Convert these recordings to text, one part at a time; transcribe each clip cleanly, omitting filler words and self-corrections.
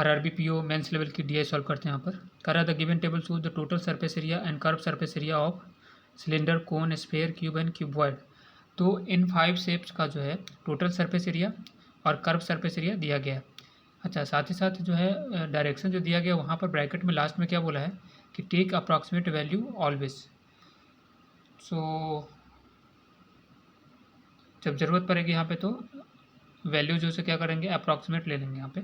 RRBPO mains level की DI solve करते हैं यहाँ पर। कर रहा था given table shows the total surface area and curve surface area of cylinder, cone, sphere, cube and cuboid. तो इन 5 शेप्स का जो है टोटल सरफेस एरिया और कर्व सरफेस एरिया दिया गया है। अच्छा, साथ ही साथ जो है डायरेक्शन जो दिया गया वहाँ पर ब्रैकेट में लास्ट में क्या बोला है कि टेक अप्रॉक्सीमेट वैल्यू ऑलवेज। सो जब ज़रूरत पड़ेगी यहाँ पे तो वैल्यू जो से क्या करेंगे अप्रॉक्सीमेट ले लेंगे यहाँ पे।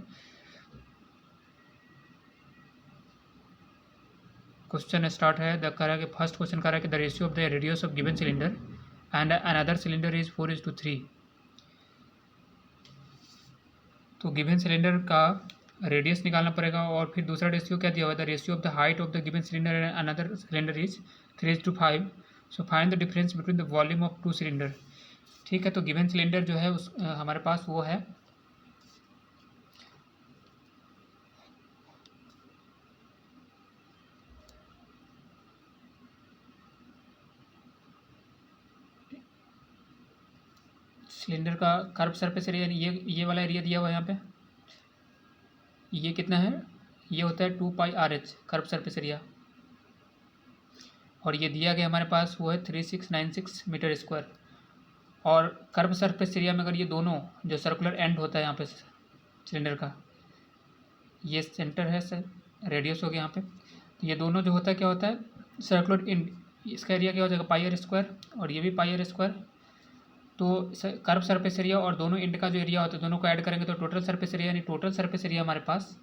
क्वेश्चन स्टार्ट है द करा के फर्स्ट क्वेश्चन करा कि the ratio of the radius of given cylinder and another cylinder is 4:3। तो गिवन सिलेंडर का रेडियस निकालना पड़ेगा और फिर दूसरा रेशियो क्या दिया हुआ है the ratio of the height of the given cylinder and another cylinder is 3:5। So find the difference between the volume of 2 cylinder. ठीक है, तो गिवन सिलेंडर जो है उस हमारे पास वो है सिलेंडर का कर्व सरफेस एरिया, ये वाला एरिया दिया हुआ है यहाँ पे। ये कितना है, ये होता है 2πRH कर्व सरफेस एरिया, और ये दिया गया हमारे पास वो है 3696 मीटर स्क्वायर। और कर्व सरफेस एरिया में अगर ये दोनों जो सर्कुलर एंड होता है यहाँ पे सिलेंडर का, ये सेंटर है सर, रेडियस हो गया यहाँ पे, तो ये दोनों जो होता है क्या होता है सर्कुलर एंड, इसका एरिया क्या हो जाएगा πr² और ये भी πr²। तो कर्व सरफेस एरिया और दोनों एंड का जो एरिया होता है दोनों को ऐड करेंगे तो टोटल सरफेस एरिया, यानी टोटल सरफेस एरिया हमारे पास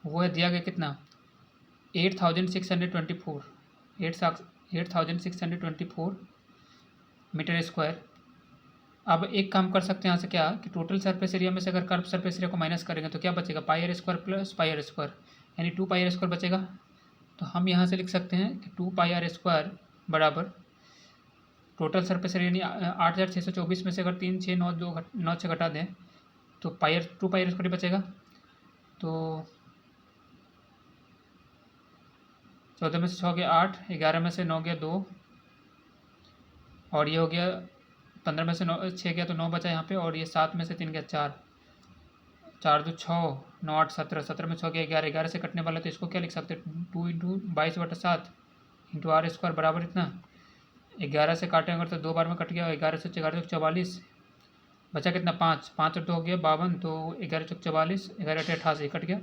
वो है दिया गया कितना 8624 8624 मीटर स्क्वायर। अब एक काम कर सकते हैं यहाँ से क्या कि टोटल सरफेस एरिया में से अगर कर्व सरफेस एरिया को माइनस करेंगे तो क्या बचेगा πr² प्लस πr², यानी 2πr² बचेगा। तो हम यहाँ से लिख सकते हैं कि 2πr² बराबर टोटल सरफेस एरिया यानी 8624 में से अगर 369 घटा दें तो 2πr² बचेगा। तो 14 में से 6 गया 8, 11 में से 9 गया 2, और ये हो गया 15 में से 6 गया तो 9 बचा यहाँ पे, और ये 7 में से 3 गया 4, 4 2 6, 9 8 17, 17 में 6 गया 11, 11 से कटने वाला तो इसको क्या लिख सकते हैं 2 × 22/7 इंटू R² बराबर इतना। 11 से काटेंगे अगर तो 2 बार में कट गया, 11 से 11 44, बचा कितना 5, 5 और 2 हो गया 52, तो 11 × 44, 11 × 88 कट गया,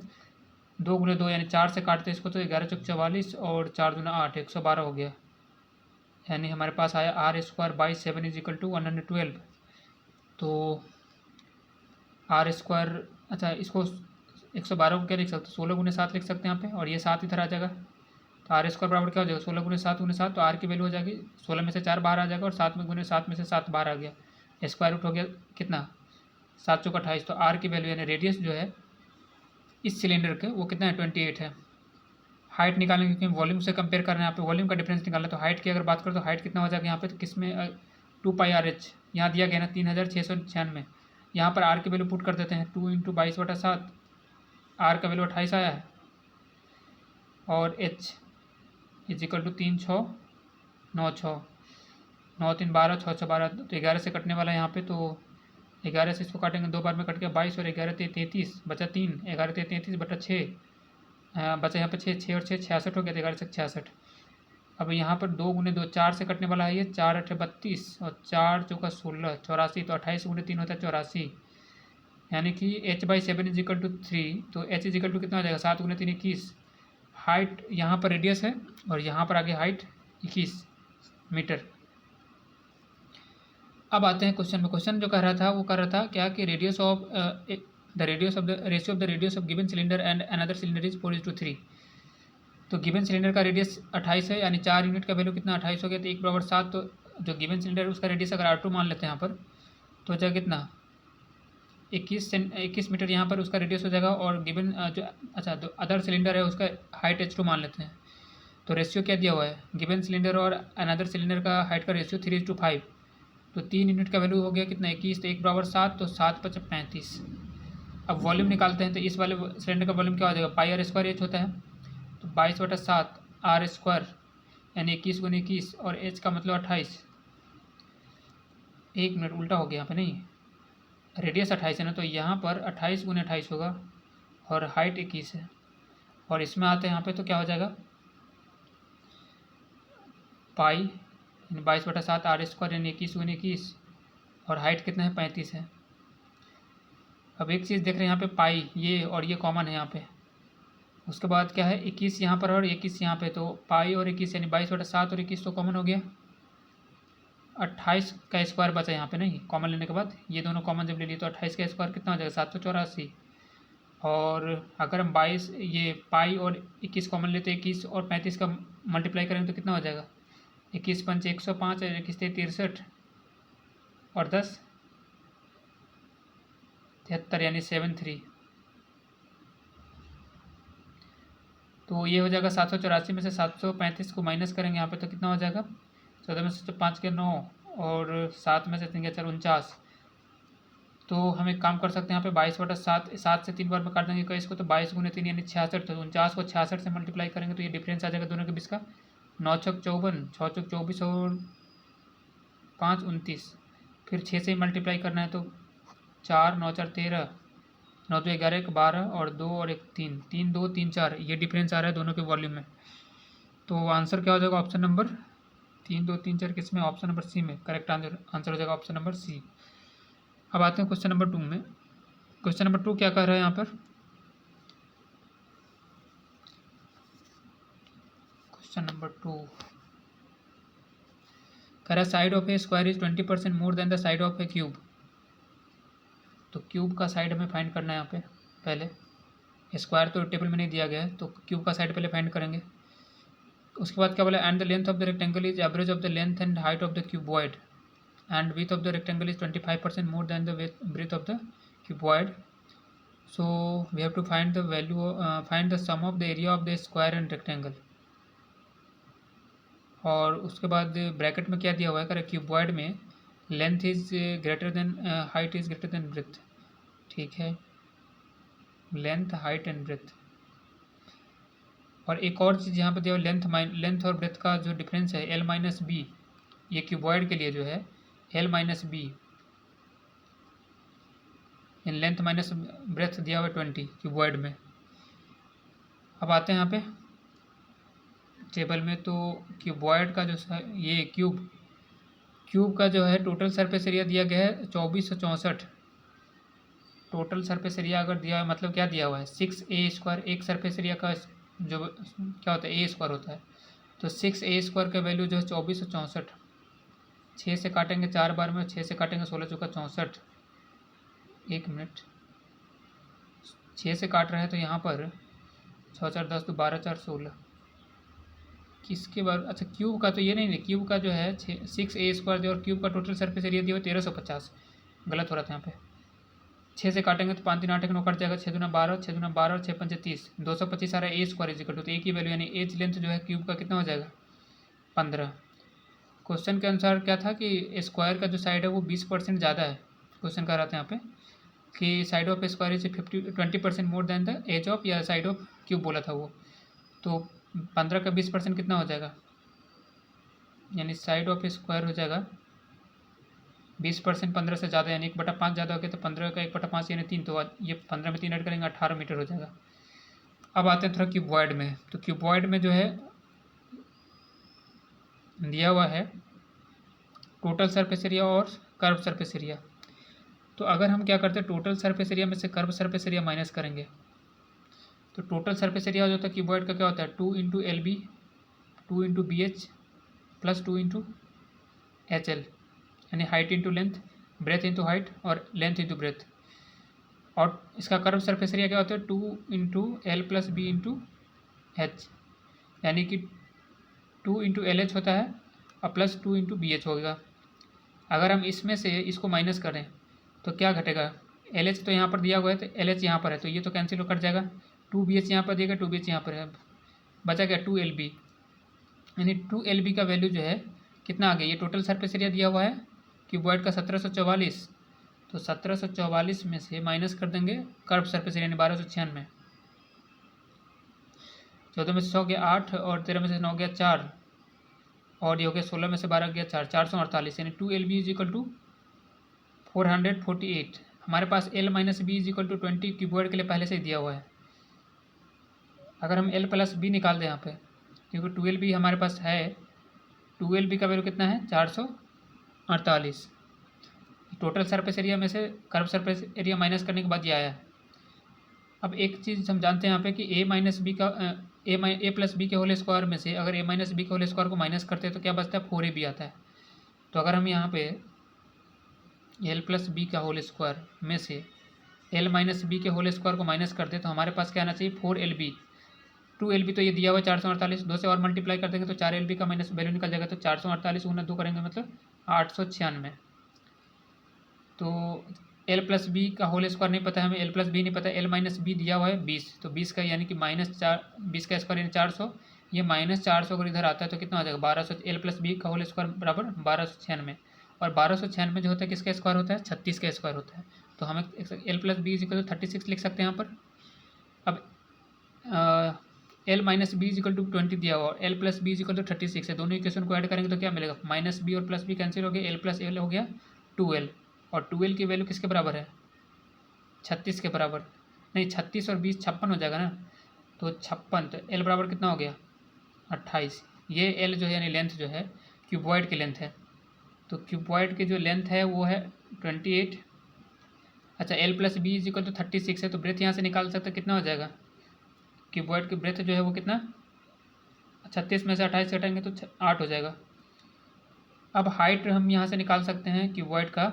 2 × 2 यानी 4 से काटते इसको तो 11 × 44 और 4 दूना 8, 112 हो गया, यानी हमारे पास आया R²/7 = 112। तो R², अच्छा इसको 112 को क्या लिख सकते हैं 16 × 7 लिख सकते हैं यहाँ पे, और ये 7 इधर आ जाएगा तो R² बराबर क्या हो जाएगा 16 × 7 × 7, तो R की वैल्यू हो जाएगी 16 में से 4 बाहर आ जाएगा और 7 में × 7 में से 7 बाहर आ गया, स्क्वायर रूट हो गया कितना 7 × 28। तो R की वैल्यू यानी रेडियस जो है इस सिलेंडर के वो कितना है 28 है। हाइट निकालेंगे क्योंकि वॉल्यूम से कंपेयर करना है यहाँ पे, वॉल्यूम का डिफरेंस निकालना है, तो हाइट की अगर बात करें तो हाइट कितना हो जाएगा यहाँ पे, तो किस में 2πRH यहाँ दिया गया ना 3696, यहाँ पर R की वैल्यू पुट कर देते हैं 2 × 22/7, R का वैल्यू 28 आया है, और H = 3696, 9 3 12, 6 6 12, तो 11 से कटने वाला है यहाँ पे, तो 11 से इसको काटेंगे 2 बार में कट गया 22 और 11 × 33 बचा 3, 11 × 33 बटा 6, बचा यहाँ पे 6, 6 और 6 66 हो गया, 11 से 66। अब यहाँ पर 2 × 2 4 से कटने वाला है, ये 4 8 32 और 4 चौका 16 84, तो 28 × 3 होता है 84, यानी कि H/7 = 3, तो H = कितना हो जाएगा 7 × 3 21। हाइट यहाँ पर रेडियस है और यहाँ पर आगे हाइट 21 मीटर। अब आते हैं क्वेश्चन में। क्वेश्चन जो कह रहा था वो कह रहा था क्या कि radius of the ratio of the radius of given cylinder and another cylinder is 4:3। तो गिवन सिलेंडर का रेडियस 28 है, यानी 4 यूनिट का वैल्यू कितना 28 हो गया, तो 1/7। तो जो गिवन सिलेंडर उसका रेडियस अगर R2 मान लेते हैं यहाँ पर तो हो जाएगा कितना 21 मीटर यहाँ पर उसका रेडियस हो जाएगा, और गिवन जो जो अदर सिलेंडर है उसका हाइट H2 मान लेते हैं। तो रेशियो क्या दिया हुआ है गिवन सिलेंडर और अनदर सिलेंडर का हाइट का रेशियो 3:5, तो 3 यूनिट का वैल्यू हो गया कितना 21, तो 1/7, तो 7 × 5 = 35। अब वॉल्यूम निकालते हैं, तो इस वाले सिलेंडर का वॉल्यूम क्या हो जाएगा πr² H होता है, तो 22/7 R² यानी 21 × 21, और H का मतलब 28। 1 मिनट उल्टा हो गया यहाँ पे, नहीं रेडियस 28 है ना, तो यहाँ पर 28 × 28 होगा, और हाइट 21 है। और इसमें आते हैं यहाँ पे तो क्या हो जाएगा, पाई यानी 22/7 आर स्क्वायर यानी 21 और हाइट कितना है 35 है। अब एक चीज़ देख रहे हैं यहाँ पे पाई ये और ये कॉमन है यहाँ पे। उसके बाद क्या है 21 यहाँ पर और 21 यहाँ पे, तो पाई और 21 यानी 22/7 और 21 तो कॉमन हो गया। 28 का स्क्वायर बचा यहाँ पे, नहीं कॉमन लेने के बाद ये दोनों कॉमन जब ले लिए तो 28 का स्क्वायर कितना हो जाएगा 784। और अगर हम 22 ये पाई और 21 कॉमन लेते 21 और 35 का मल्टीप्लाई करेंगे तो कितना हो जाएगा 21 पंच 105 और 21 63 और 10 73 यानी 73। तो ये हो जाएगा 784 में से 735 को माइनस करेंगे यहाँ पे तो कितना हो जाएगा 14 में से 5 के 9 और 7 में से 3 के 4 49। तो हम एक काम कर सकते हैं यहाँ पे 22/7 7 से 3 बार में काट देंगे कई इसको, तो 22 × 3 यानी 66। तो 49 को 66 से मल्टीप्लाई करेंगे तो ये डिफरेंस आ जाएगा दोनों के बीच का 9 छक 54 6 छक 24 और 5 29। फिर 6 से ही मल्टीप्लाई करना है तो 4 9 4 13 9 2 11 1 12 और 2 और 1 3 3 2 3 4 ये डिफरेंस आ रहा है दोनों के वॉल्यूम में। तो आंसर क्या हो जाएगा ऑप्शन नंबर 3 2 3 4 किस में, ऑप्शन नंबर सी में करेक्ट आंसर हो जाएगा ऑप्शन नंबर सी। अब आते हैं क्वेश्चन नंबर 2 में। क्वेश्चन नंबर 2 क्या कह रहा है यहाँ पर, क्वेश्चन नंबर 2 कह रहा है side of A square is 20% more than the side of A cube. तो क्यूब का साइड हमें फाइंड करना है यहाँ पे। पहले स्क्वायर तो टेबल में नहीं दिया गया है तो क्यूब का साइड पहले फाइंड करेंगे। उसके बाद क्या बोला, and the length of the rectangle is average of the length and height of the cuboid and width of the rectangle is 25% more than the breadth of the cuboid. So we have to find the value find the sum of the area of the square and rectangle. और उसके बाद bracket में क्या दिया हुआ है, करें cuboid में length is greater than height is greater than breadth. ठीक है, लेंथ हाइट एंड ब्रेथ। और एक और चीज़ यहाँ पे दिया हुआ लेंथ और ब्रेथ का जो डिफरेंस है L - B, ये क्यूबॉइड के लिए जो है L - B इन लेंथ माइनस ब्रेथ दिया हुआ 20 क्यूबॉइड में। अब आते हैं यहाँ पे टेबल में, तो क्यूबॉइड का जो ये क्यूब का जो है टोटल सरफेस एरिया दिया गया है 2464। टोटल सरफेस एरिया अगर दिया है मतलब क्या दिया हुआ है 6a²। एक सरफेस एरिया का जो क्या होता है a² होता है, तो 6a² का वैल्यू जो है 2464। 6 से काटेंगे 4 बार में, 6 से काटेंगे 16 चौका 64। 1 मिनट, 6 से काट रहे हैं तो यहाँ पर 6 4 10 2 12 4 16 किसके बार, अच्छा क्यूब का तो ये नहीं, क्यूब का जो है 6a² दिया और क्यूब का टोटल सरफेस एरिया दिया 1350। गलत हो रहा था यहाँ पे। 6 से काटेंगे तो 5 3 8 9 कट जाएगा, 6 दूना 12 6 दूना 12 और 6 पंचे 30 225 आ रहा है a² इक्वल टू, तो एक ही वैल्यू यानी एज लेंथ जो है क्यूब का कितना हो जाएगा 15। क्वेश्चन के अनुसार क्या था कि स्क्वायर का जो साइड है वो 20% ज़्यादा है। क्वेश्चन कह रहा था यहाँ पे कि side of square is 20% more than the edge of, या साइड ऑफ क्यूब बोला था वो, तो 15 का 20% कितना हो जाएगा, यानी साइड ऑफ स्क्वायर हो जाएगा 20% 15 से ज़्यादा यानी 1/5 ज़्यादा हो गया, तो 15 का 1/5 यानी 3, तो ये 15 में 3 ऐड करेंगे 18 मीटर हो जाएगा। अब आते हैं थोड़ा क्यूबॉइड में, तो क्यूबॉइड में जो है दिया हुआ है टोटल सरफेस एरिया और कर्व सरफेस एरिया। तो अगर हम क्या करते हैं टोटल सरफेस एरिया में से कर्व सरफेस एरिया माइनस करेंगे तो टोटल सरफेस एरिया हो जाता है क्यूबॉइड का क्या होता है 2 × LB 2 × BH प्लस 2 × HL, यानी height into length, breath into height और लेंथ इंटू ब्रेथ। और इसका कर्व सरफेस एरिया क्या होता है 2 × L + B × H, यानी कि 2 × LH होता है और प्लस 2 × BH होगा। अगर हम इसमें से इसको माइनस करें तो क्या घटेगा, LH तो यहाँ पर दिया हुआ है तो LH यहाँ पर है तो ये तो कैंसिल कट जाएगा, 2BH यहाँ पर देगा 2BH यहाँ पर है, बचा गया 2LB, यानी 2LB का वैल्यू जो है कितना आ गया, ये टोटल सरफेस एरिया दिया हुआ है क्यूबॉइड का 1744, तो 1744 में से माइनस कर देंगे कर्व सरफेस एरिया 1296, 14 में से 100 गया 8 और 13 में से 9 गया 4 और ये हो गया 16 में से 12 गया 4 448, यानी 2LB = 448। हमारे पास L - B = 20 क्यूबॉइड के लिए पहले से ही दिया हुआ है, अगर हम एल प्लस बी निकाल दें यहाँ पे, क्योंकि 12b हमारे पास है, 12b का वैल्यू कितना है 448। टोटल सरफेस एरिया में से कर्व सरफेस एरिया माइनस करने के बाद ये आया है। अब एक चीज़ हम जानते हैं यहाँ पे कि ए माइनस बी का ए प्लस बी के होल स्क्वायर में से अगर ए माइनस बी के होल स्क्वायर को माइनस करते हैं तो क्या बचता है 4ab आता है। तो अगर हम यहाँ पे एल प्लस बी का होल स्क्वायर में से एल माइनस बी के होल स्क्वायर को माइनस करते हैं तो हमारे पास क्या आना चाहिए 4lb। 2lb तो ये दिया हुआ है 448, 2 से और मल्टीप्लाई कर देंगे तो 4lb का माइनस वैल्यू निकल जाएगा। तो 448 गुना 2 करेंगे मतलब 896। तो एल प्लस बी का होल स्क्वायर नहीं पता है हमें, एल प्लस बी नहीं पता, एल माइनस बी दिया हुआ है 20, तो 20 का यानी कि -20 का स्क्वायर यानी 400, ये -400 अगर इधर आता है तो कितना हो जाएगा 1200। एल प्लस बी का होल स्क्वायर बराबर 1296, और 1296 जो होता है किसका स्क्वायर होता है 36 का स्क्वायर होता है। तो हमें L plus B equal to 36 लिख सकते हैं यहाँ पर। अब L minus B equal to 20 दिया हुआ और L plus B equal to 36 है, दोनों इक्वेशन को ऐड करेंगे तो क्या मिलेगा माइनस बी और प्लस बी कैंसिल हो गया, एल प्लस एल हो गया 2l, और 2l की वैल्यू किसके बराबर है 36 के बराबर, नहीं 36 और 20 56 हो जाएगा ना, तो 56, तो एल बराबर कितना हो गया 28। ये एल जो है यानी लेंथ जो है क्यूबॉइड की लेंथ है, तो क्यूबॉइड की जो लेंथ है वो है 28। अच्छा L plus B is equal to 36 है, तो ब्रेथ यहाँ से निकाल सकते कितना हो जाएगा, क्यूबॉइड की ब्रेथ जो है वो कितना 36 में से 28 घटाएंगे तो 8 हो जाएगा। अब हाइट हम यहाँ से निकाल सकते हैं क्यूबॉइड का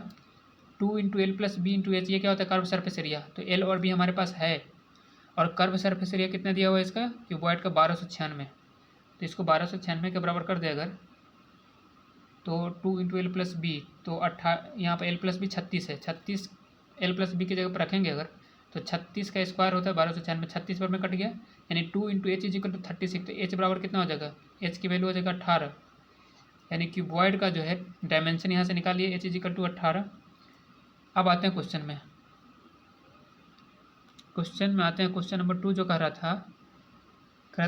2 into L plus B into H, ये क्या होता है कर्व सरफेस एरिया, तो एल और बी हमारे पास है, और कर्व सरफेस एरिया कितना दिया हुआ है इसका क्यूबॉइड का 1296, तो इसको 1296 के बराबर कर दे अगर, तो 2 इंटू एल प्लस बी तो यहाँ पर एल प्लस बी 36 है, 36 एल प्लस बी की जगह पर रखेंगे अगर तो 36 का स्क्वायर होता है 1296, 36 पर में कट गया यानी 2 into H is equal to 36, तो एच बराबर कितना हो जाएगा, एच की वैल्यू हो जाएगा 18, यानी क्यूबॉइड का जो है डायमेंशन यहाँ से निकालिए एच इज इक्वल टू 18। अब आते हैं क्वेश्चन में, आते हैं क्वेश्चन नंबर 2 जो कह रहा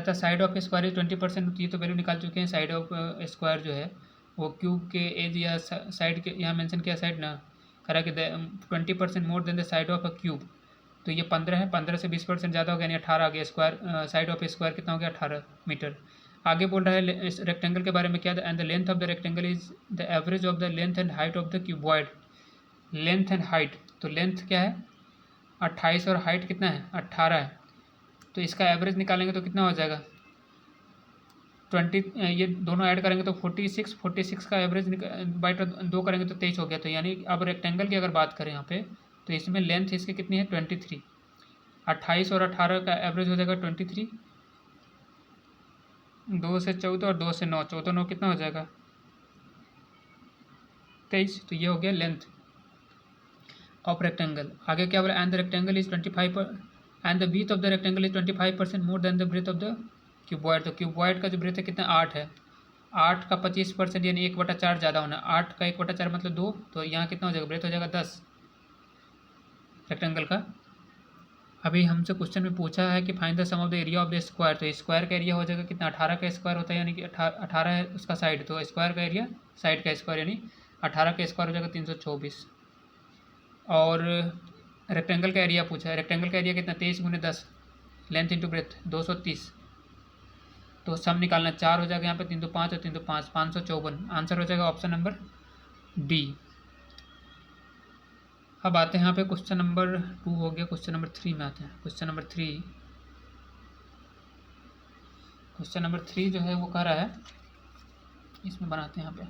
था साइड ऑफ स्क्वायर इज 20%, ये तो वैल्यू निकाल चुके हैं। साइड ऑफ स्क्वायर जो है वो क्यूब के एज या साइड के यहाँ मेंशन किया साइड ना, कह रहा कि 20% more than the side of a cube, तो ये 15 है, 15 से 20% ज़्यादा हो गया यानी 18 आ गया, स्क्वायर साइड ऑफ स्क्वायर कितना हो गया 18 मीटर। आगे बोल रहा है इस रेक्टेंगल के बारे में क्या, and the length of the rectangle is the average of the length and height of the cuboid. Length and height, तो लेंथ क्या है 28 और हाइट कितना है 18 है, तो इसका एवरेज निकालेंगे तो कितना हो जाएगा 20, ये दोनों ऐड करेंगे तो 46 का एवरेज बाई 2 करेंगे तो 23 हो गया। तो यानी अब रेक्टेंगल की अगर बात करें यहाँ पे तो इसमें लेंथ इसकी कितनी है 23, 28 और 18 का एवरेज हो जाएगा 23, 2 से 14 और 2 से 9, 14 9 कितना हो जाएगा 23, तो ये हो गया लेंथ ऑफ रेक्टेंगल। आगे क्या बोला, and the rectangle is 25 and the breadth of the rectangle is 25% more than the breadth of the cuboid, तो क्यूबॉइड का जो ब्रीथ है कितना 8 है, 8 का 25% यानी 1/4 ज़्यादा होना, 8 का 1/4 मतलब 2, तो यहाँ कितना हो जाएगा ब्रीथ हो जाएगा 10 रेक्टेंगल का। अभी हमसे क्वेश्चन में पूछा है कि find the sum of the area of the square, तो स्क्वायर का एरिया हो जाएगा कितना 18 का स्क्वायर होता है यानी कि 18 है उसका साइड, तो स्क्वायर का एरिया साइड का स्क्वायर यानी 18 का स्क्वायर हो जाएगा 324। और रेक्टेंगल का एरिया पूछा है, रेक्टेंगल का एरिया कितना 23 गुने 10 लेंथ इंटू ब्रेथ 230, तो सम निकालना 4 हो जाएगा यहाँ पे 3 तो 5 और 3 तो 5 554, आंसर हो जाएगा ऑप्शन नंबर डी। अब आते हैं यहाँ पे क्वेश्चन नंबर 2 हो गया, क्वेश्चन नंबर 3 में आते हैं। क्वेश्चन नंबर 3 जो है वो कह रहा है, इसमें बनाते हैं यहाँ पे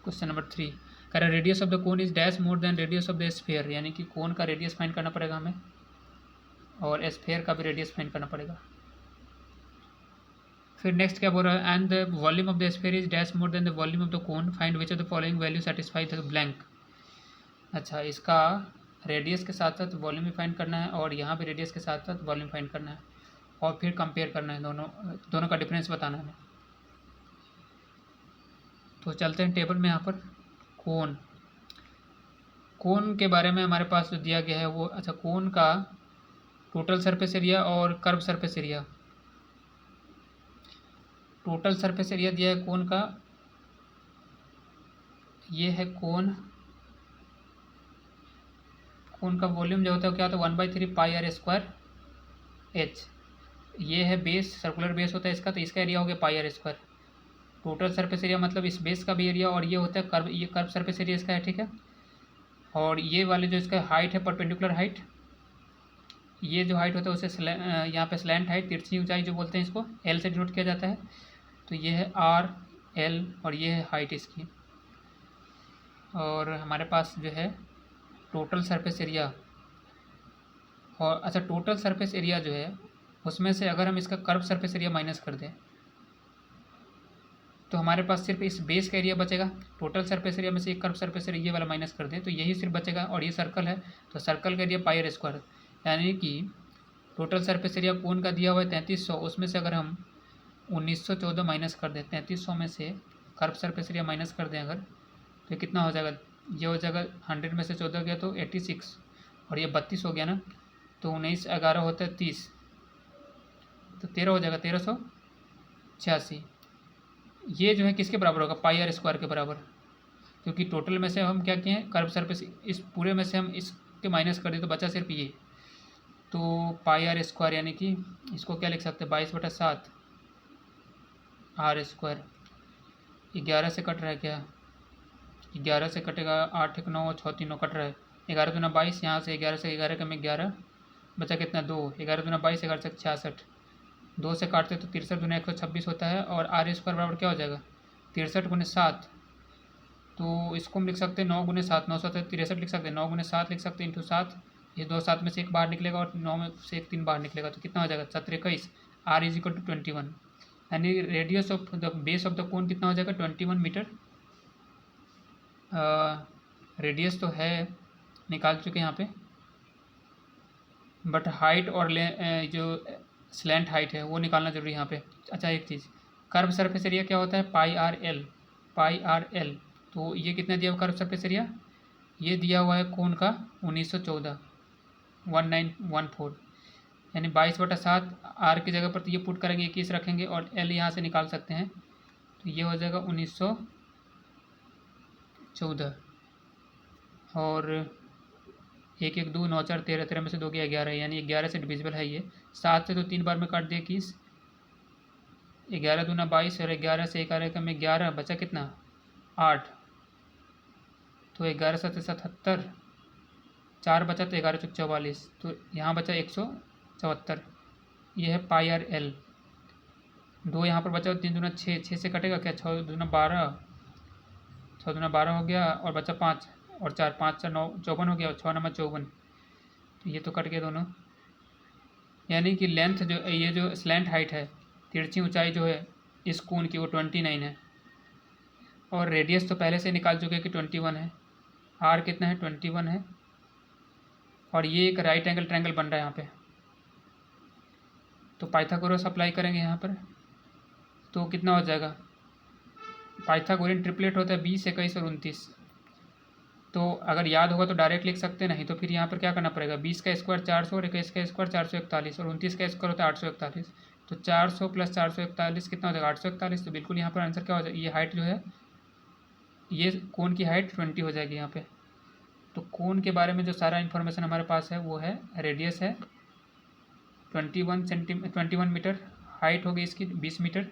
क्वेश्चन नंबर 3 कह रहा है radius of the cone is dash more than radius of the sphere, यानी कि कोन का रेडियस फाइंड करना पड़ेगा हमें और स्फीयर का भी रेडियस फाइंड करना पड़ेगा। फिर नेक्स्ट क्या बोल रहा है, and the volume of the sphere is dash more than the volume of the cone, find which of the following value satisfy the blank. अच्छा, इसका रेडियस के साथ साथ वॉल्यूम भी फाइंड करना है और यहाँ भी रेडियस के साथ साथ वॉल्यूम फाइंड करना है और फिर कंपेयर करना है, दोनों का डिफरेंस बताना है हमें। तो चलते हैं टेबल में यहाँ पर कोन के बारे में हमारे पास जो दिया गया है वो, अच्छा कोन का टोटल सरफेस एरिया और curve surface area, total surface area दिया है कोन का, ये है कोन का वॉल्यूम जो होता है क्या होता है 1/3 पाई r स्क्वायर h, ये है बेस, सर्कुलर बेस होता है इसका, तो इसका एरिया हो गया pi R square. Total surface area मतलब इस बेस का भी एरिया, और ये होता है कर्व, ये कर्व सरफेस एरिया इसका है, ठीक है। और ये वाले जो इसका हाइट है, परपेंडिकुलर हाइट, ये जो हाइट होता है उसे यहाँ पे स्लैंट हाइट, तिरछी ऊंचाई जो बोलते हैं, इसको एल से डिनोट किया जाता है। तो ये है आर एल और ये है हाइट इसकी। और हमारे पास जो है टोटल सरफेस एरिया, और अच्छा टोटल सरफेस एरिया जो है उसमें से अगर हम इसका कर्व सरफेस एरिया माइनस कर दें तो हमारे पास सिर्फ इस बेस का एरिया बचेगा। टोटल सरफेस एरिया में से एक कर्व सरफेस एरिया ये वाला माइनस कर दें तो यही सिर्फ बचेगा, और ये सर्कल है तो सर्कल का एरिया पाई आर स्क्वायर। यानी कि टोटल सरफेस एरिया कोन का दिया हुआ है 3300, उसमें से अगर हम 1914 माइनस कर दें 3300 में से, कर्व सरफेस एरिया माइनस कर दें अगर, तो ये कितना हो जाएगा, ये हो जाएगा 100 में से 14 गया तो 86, और ये 32 हो गया ना, तो 19 11 होता है 30, तो 13 हो जाएगा 1386। ये जो है किसके बराबर होगा, पाई आर स्क्वायर के बराबर, क्योंकि टोटल में से हम क्या किए हैं, कर्व सरफेस, इस पूरे में से हम इसके माइनस कर दें तो बचा सिर्फ ये। तो पाई आर स्क्वायर यानी कि इसको क्या लिख सकते हैं, 22/7 आर स्क्वायर। 11 से कट रहा है क्या, 11 से कटेगा, 8 1 9 6 3 9 कट रहा है, 11 दूना 22, यहाँ से 11 से 11 कम 11, बचा कितना 2, 11 दूना 22, 11 से 66, 2 से काटते तो 63 दूना 126 होता है, और आर स्क्वायर बराबर क्या हो जाएगा 63 × 7। तो इसको हम लिख सकते हैं 9 × 7, 963 लिख सकते हैं, 9 × 7 लिख सकते हैं, इंटू 7, ये 2 7 में से 1 बाहर निकलेगा और 9 में से 1 3 बाहर निकलेगा, तो कितना हो जाएगा 7 21, आर इज इक्वल टू 21। यानी radius of the base of the cone कितना हो जाएगा 21 मीटर। रेडियस तो है निकाल चुके यहाँ पे, बट हाइट और जो स्लैंट हाइट है वो निकालना जरूरी है यहाँ पे। अच्छा एक चीज़, कर्व सरफेस एरिया क्या होता है, पाई आर एल, पाई आर एल। तो ये कितना दिया हुआ कर्व सरफेस एरिया, ये दिया हुआ है कोन का 1914 1914, यानी 22/7, आर की जगह पर तो ये पुट करेंगे 21 रखेंगे और एल यहाँ से निकाल सकते हैं, तो ये हो जाएगा 1914। और 1 1 2 9 4 13, 13 में से 2 गया 11, यानी 11 से डिविजिबल है ये। 7 से तो 3 बार में काट दिया 21, 11 दूना 22, और 11 से 1 आ रहा है 11, बचा कितना 8, तो 11 7 77, 4 बचा तो 11 चौक 44, तो यहाँ बचा 174। ये है पाई आर एल। 2 यहाँ पर बचा, 3 दूना 6, 6 से कटेगा क्या, 6 दूना 12, 6 दूना 12 हो गया, और बचा 5 और 4, 5 4 9 54 हो गया, 6 नंबर 54, तो ये तो कट गया दोनों। यानी कि लेंथ जो ये जो स्लैंट हाइट है, तिरछी ऊंचाई जो है इस कोन की वो 29 है, और रेडियस तो पहले से निकाल चुके कि 21 है, आर कितना है 21 है, और ये एक राइट एंगल ट्रायंगल बन रहा है यहाँ पे। तो पाइथागोरस अप्लाई करेंगे यहाँ पर, तो कितना हो जाएगा, पाइथागोरियन ट्रिपलेट होता है 20 21 और 29। तो अगर याद होगा तो डायरेक्ट लिख सकते हैं, नहीं तो फिर यहाँ पर क्या करना पड़ेगा, 20 का स्क्वायर 400 और 21 का स्क्वायर 441, और 29 का स्क्वायर होता है 841, तो 400 + 441 कितना हो जाएगा 841। तो बिल्कुल यहाँ पर आंसर क्या हो जाएगा, ये हाइट जो है, ये कोन की हाइट 20 हो जाएगी यहाँ पे। तो कोन के बारे में जो सारा इन्फॉर्मेशन हमारे पास है वो है, रेडियस है 21 मीटर, हाइट होगी इसकी 20 मीटर,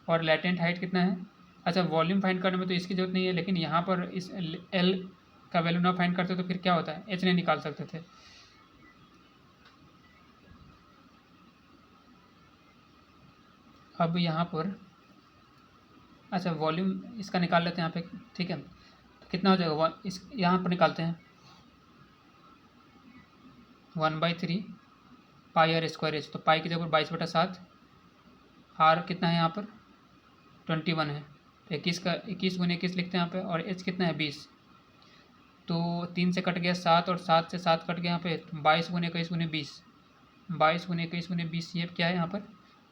और लैटेंट हाइट कितना है। अच्छा वॉल्यूम फाइंड करने में तो इसकी जरूरत नहीं है, लेकिन यहाँ पर इस एल का वैल्यू ना फाइंड करते तो फिर क्या होता है, एच नहीं निकाल सकते थे। अब यहाँ पर अच्छा वॉल्यूम इसका निकाल लेते हैं यहाँ पे, ठीक है। तो कितना हो जाएगा, इस यहाँ पर निकालते हैं 1/3 पाई आर स्क्वायर एच, तो पाई की जगह 22/7, आर कितना है यहाँ पर 21 है, तो 21 का 21 × 21 लिखते हैं यहाँ पे, और एच कितना है 20, तो 3 से कट गया 7, और 7 से 7 कट गया यहाँ पे, 22 × 21 × 20, 22 × 21 × 20, ये क्या है यहाँ पर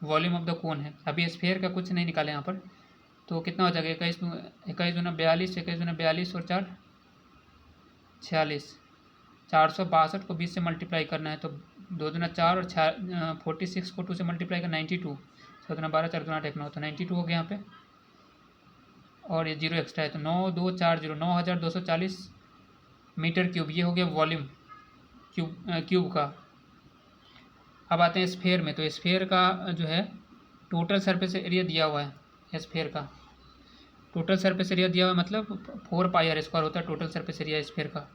वॉल्यूम ऑफ द कोन है। अभी स्फीयर का कुछ नहीं निकाले यहाँ पर, तो कितना हो जाएगा 21 दूना 42, 21 दूना 42 और 4 46, 462 को 20 से मल्टीप्लाई करना है, तो 2 दूना 4 और 46 को 2 से मल्टीप्लाई कर 92, 6 दूना 12, 4 दूना 8 9, तो 92 हो गया यहाँ पे, और ये 0 एक्स्ट्रा है, तो 9240 9240 मीटर क्यूब, ये हो गया वॉल्यूम क्यूब का। अब आते हैं स्फीयर में। तो स्फीयर का जो है टोटल सरफेस एरिया दिया हुआ है। स्फीयर का टोटल सरफेस एरिया दिया हुआ है, मतलब 4πr² होता है टोटल सरफेस एरिया स्फीयर का।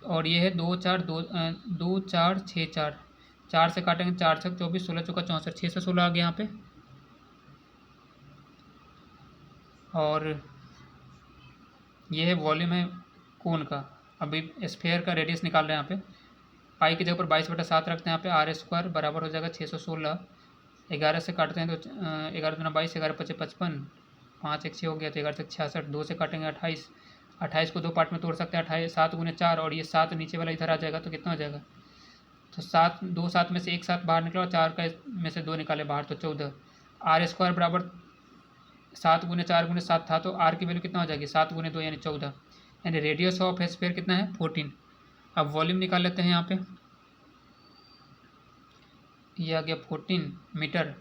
और ये है 2 4 4 से काटेंगे 4 छक 24, 16 चौका 64, 6 से 16 आ गया यहाँ पे। और ये है वॉल्यूम है कोन का। अभी स्फीयर का रेडियस निकाल रहे हैं यहाँ पे। पाई की जगह पर 22/7 रखते हैं यहाँ पे। R² बराबर हो जाएगा 616। 11 से काटते हैं तो 11 दूना 22, 11 पचे 55, 5 1 6 हो गया, तो 11 से 66, 2 से काटेंगे 28। 28 को 2 पार्ट में तोड़ सकते हैं। 28 7 गुने 4, और ये 7 नीचे वाला इधर आ जाएगा तो कितना हो जाएगा, तो 7 2 7 में से एक 7 बाहर निकला और 4 का में से 2 निकाले बाहर, तो 14। R² बराबर 7 गुने 4 गुने 7 था, तो R की वैल्यू कितना हो जाएगी 7 गुने 2 यानी 14, यानी रेडियस ऑफ स्फीयर कितना है 14। अब वॉल्यूम निकाल लेते हैं यहाँ पे। ये आ गया 14 मीटर।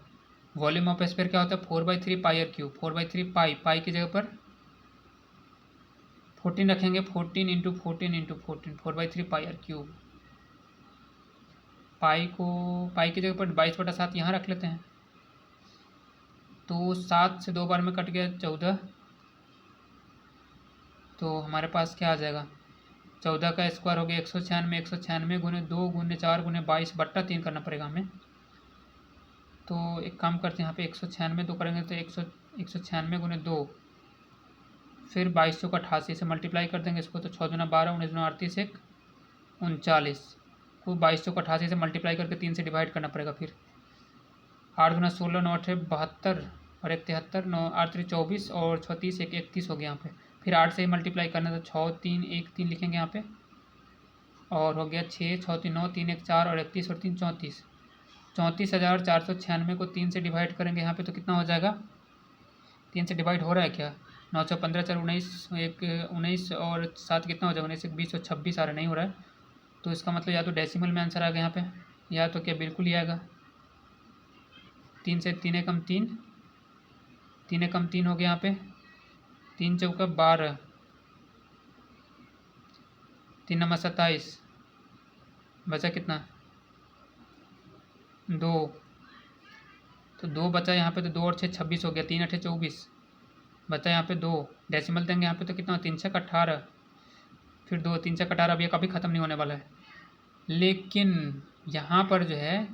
वॉल्यूम ऑफ स्फीयर क्या होता है 4/3πr³। 4/3 पाई की जगह पर 14 रखेंगे। 14 इंटू 14 इंटू 14, 4/3πr³। पाई की जगह पर 22/7 यहाँ रख लेते हैं, तो 7 से 2 बार में कट गया 14। तो हमारे पास क्या आ जाएगा, 14 का स्क्वायर हो गया 196। 196 गुने 2 गुने 4 गुने 22/3 करना पड़ेगा हमें। तो एक काम करते हैं यहाँ पे 196 2 करेंगे तो 196 गुने 2, फिर 2288 से मल्टीप्लाई कर देंगे इसको, तो 6 दूना 12, 19 दूना 38, 1 39 को 2288 से मल्टीप्लाई करके 3 से डिवाइड करना पड़ेगा। फिर 8 दूना 16, 9 8 72 और 1 73, 9 8 3 24 और 36 1 31 हो गया यहाँ पे। फिर 8 से ही मल्टीप्लाई करना, तो 6 3 1 3 लिखेंगे यहाँ पे, और हो गया 6 6 3 9 3 1 4 और 31 और 3 34। 34,496 को 3 से डिवाइड करेंगे यहाँ पे, तो कितना हो जाएगा, 3 से डिवाइड हो रहा है क्या, 9 से 15 4 19 1 19 और 7 कितना हो जाएगा 19 1 20 और 26 आ रहा नहीं हो रहा है। तो इसका मतलब या तो डेसिमल में आंसर आ गया यहाँ पे, या तो क्या बिल्कुल ही आएगा। 3 से 3 एकम 3, 3 एकम 3 हो गया यहाँ पे, 3 चौका 12, 3 नंबर 27, बचा कितना 2, तो 2 बचा यहाँ पे, तो 2 और 6 26 हो गया, 3 8 24 बचा यहाँ पे 2, डेसिमल देंगे यहाँ पे तो कितना 3 6 18, फिर 2 3 6 18। अब ये कभी ख़त्म नहीं होने वाला है, लेकिन यहाँ पर जो है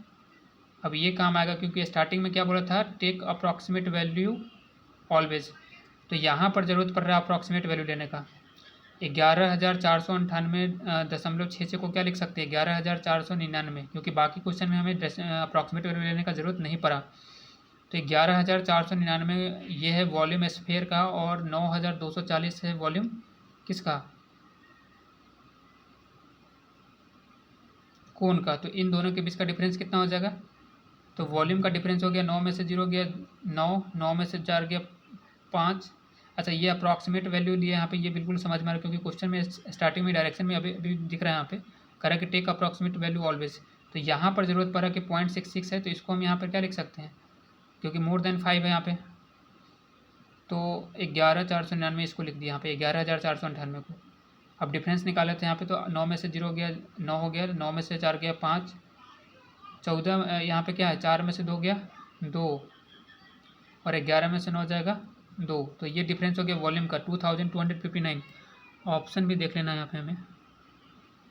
अब ये काम आएगा, क्योंकि स्टार्टिंग में क्या बोला था टेक अप्रॉक्सीमेट वैल्यू ऑलवेज। तो यहाँ पर ज़रूरत पड़ रहा है अप्रॉक्सीमेट वैल्यू लेने का। 11,498.66 को क्या लिख सकते हैं 11,499, क्योंकि बाकी क्वेश्चन में हमें अप्रॉक्सीमेट वैल्यू लेने का ज़रूरत नहीं पड़ा। तो 11,499 ये है वॉल्यूम स्फीयर का, और 9,240 है वॉल्यूम किसका, कोन का। तो इन दोनों के बीच का डिफरेंस कितना हो जाएगा, तो वॉल्यूम का डिफरेंस हो गया 9 में से 0 गया 9, 9 में से 4 गया 5। अच्छा, ये अप्रॉक्सीमेट वैल्यू लिए यहाँ पे, ये बिल्कुल समझ में आ रहा है, क्योंकि क्वेश्चन में स्टार्टिंग में डायरेक्शन में अभी अभी दिख रहा है यहाँ पे, करें कि टेक अप्रॉक्सीमेट वैल्यू ऑलवेज। तो यहाँ पर ज़रूरत पड़ा कि 0.66 है, तो इसको हम यहाँ पर क्या लिख सकते हैं, क्योंकि मोर देन 5 है यहाँ पे, तो 11,499 इसको लिख दिया यहाँ पे 11,498 को। अब डिफरेंस निकाले थे यहाँ पे, तो 9 में से 0 गया 9 हो गया, 9 में से 4 गया 5, 14 यहाँ पे क्या है 4 में से 2 गया 2, और 11 में से 9 जाएगा 2। तो ये डिफरेंस हो गया वॉल्यूम का 2259। ऑप्शन भी देख लेना यहाँ पे हमें।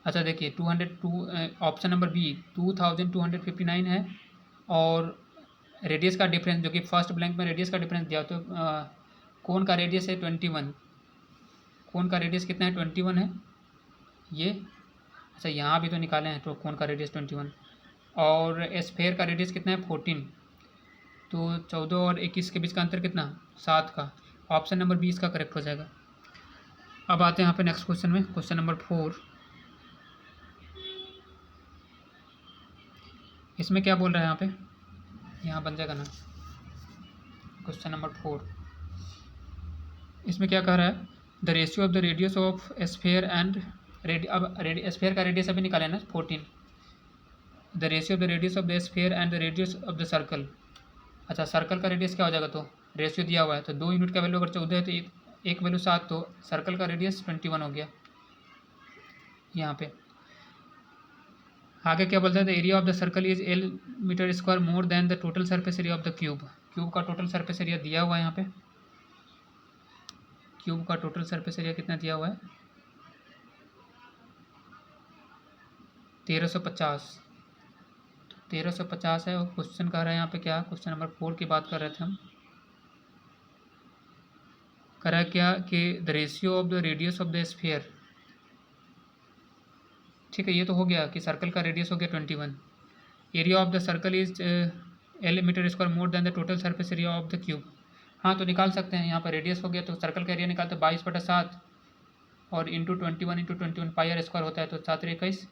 अच्छा देखिए 202 ऑप्शन नंबर बी 2259 है, और रेडियस का डिफरेंस जो कि फर्स्ट ब्लैंक में रेडियस का डिफरेंस दिया, तो कोन का रेडियस है 21। कोन का रेडियस कितना है 21 है ये। अच्छा यहाँ भी तो निकाले हैं, तो कोन का रेडियस 21, और स्फीयर का रेडियस कितना है 14। तो 14 और 21 के बीच का अंतर कितना 7 का। ऑप्शन नंबर 20 का करेक्ट हो जाएगा। अब आते हैं यहाँ पे नेक्स्ट क्वेश्चन में, क्वेश्चन नंबर 4। इसमें क्या बोल रहा है यहाँ पे, यहाँ बन जाएगा ना क्वेश्चन नंबर 4। इसमें क्या कह रहा है, the ratio of the radius of sphere and अब स्फीयर का रेडियस अभी निकाले ना 14, the ratio of the radius of the sphere and the radius of the circle. अच्छा सर्कल का रेडियस क्या हो जाएगा, तो रेशियो दिया हुआ है, तो 2 यूनिट का वैल्यू अगर 14 है तो एक वैल्यू 7, तो सर्कल का रेडियस 21 हो गया यहाँ पे। आगे क्या बोलता है, the area of the circle is L meter square more than the total surface area of the cube. Cube का टोटल सरफेस एरिया दिया हुआ है यहाँ पे, क्यूब का टोटल सरफेस एरिया कितना दिया हुआ है, 1350। 1350 है। और क्वेश्चन कह रहा है यहाँ पे क्या, क्वेश्चन नंबर 4 की बात कर रहे थे हम, कह रहा है क्या कि the ratio of the radius of the sphere. ठीक है, ये तो हो गया कि सर्कल का रेडियस हो गया 21। Area of the circle is L meter square more than the total surface area of the cube. हाँ, तो निकाल सकते हैं, यहाँ पर रेडियस हो गया तो सर्कल का एरिया निकालते 22/7 और इंटू 21 पाई आर स्क्वायर होता है, तो 7×21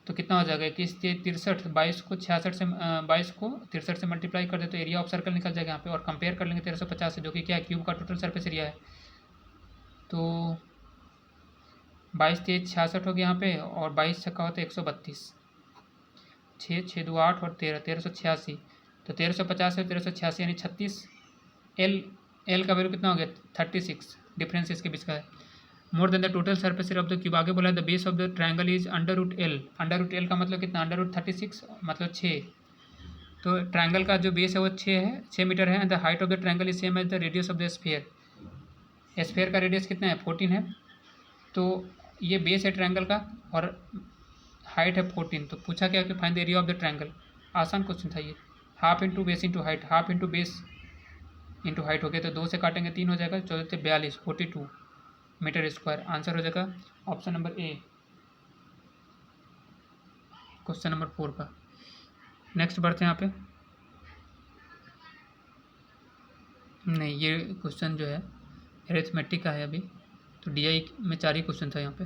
तो कितना हो जाएगा, 21×63, 22 को 66 से 22 को 63 से मल्टीप्लाई कर दे तो एरिया ऑफ सर्कल निकल जाएगा यहाँ पे। और कंपेयर कर लेंगे 1350 से, जो कि क्या है, क्यूब का टोटल सरफेस एरिया है। तो 22×3 66 हो गया यहाँ पे, और 22 छक्का होता है 132, 6 6 2 8 और 13 1386। तो 1350 से 1386 यानी 36। एल का वैल्यू कितना हो गया, 36, डिफरेंस इसके बीच का है। मोर than the total surface area of the cube. आगे बोला है the base of the triangle is √L। √L का मतलब कितना, √36 मतलब 6। तो ट्रायंगल का जो बेस है वो 6 है, 6 मीटर है। The height of the triangle is same as the radius of the sphere. Sphere का रेडियस कितना है, 14 है। तो ये बेस है ट्रायंगल का और हाइट है 14। तो पूछा क्या कि find the area of the triangle. आसान क्वेश्चन था ये। Half into base into height, half into base into height हो गया, तो 2 से काटेंगे 3 हो जाएगा, 14 42 42 मीटर स्क्वायर। आंसर हो जाएगा option number A, question number 4 का। नेक्स्ट बढ़ते हैं यहाँ पे। नहीं, ये क्वेश्चन जो है अरिथमेटिक का है अभी, तो DI में 4 ही क्वेश्चन था यहाँ पे।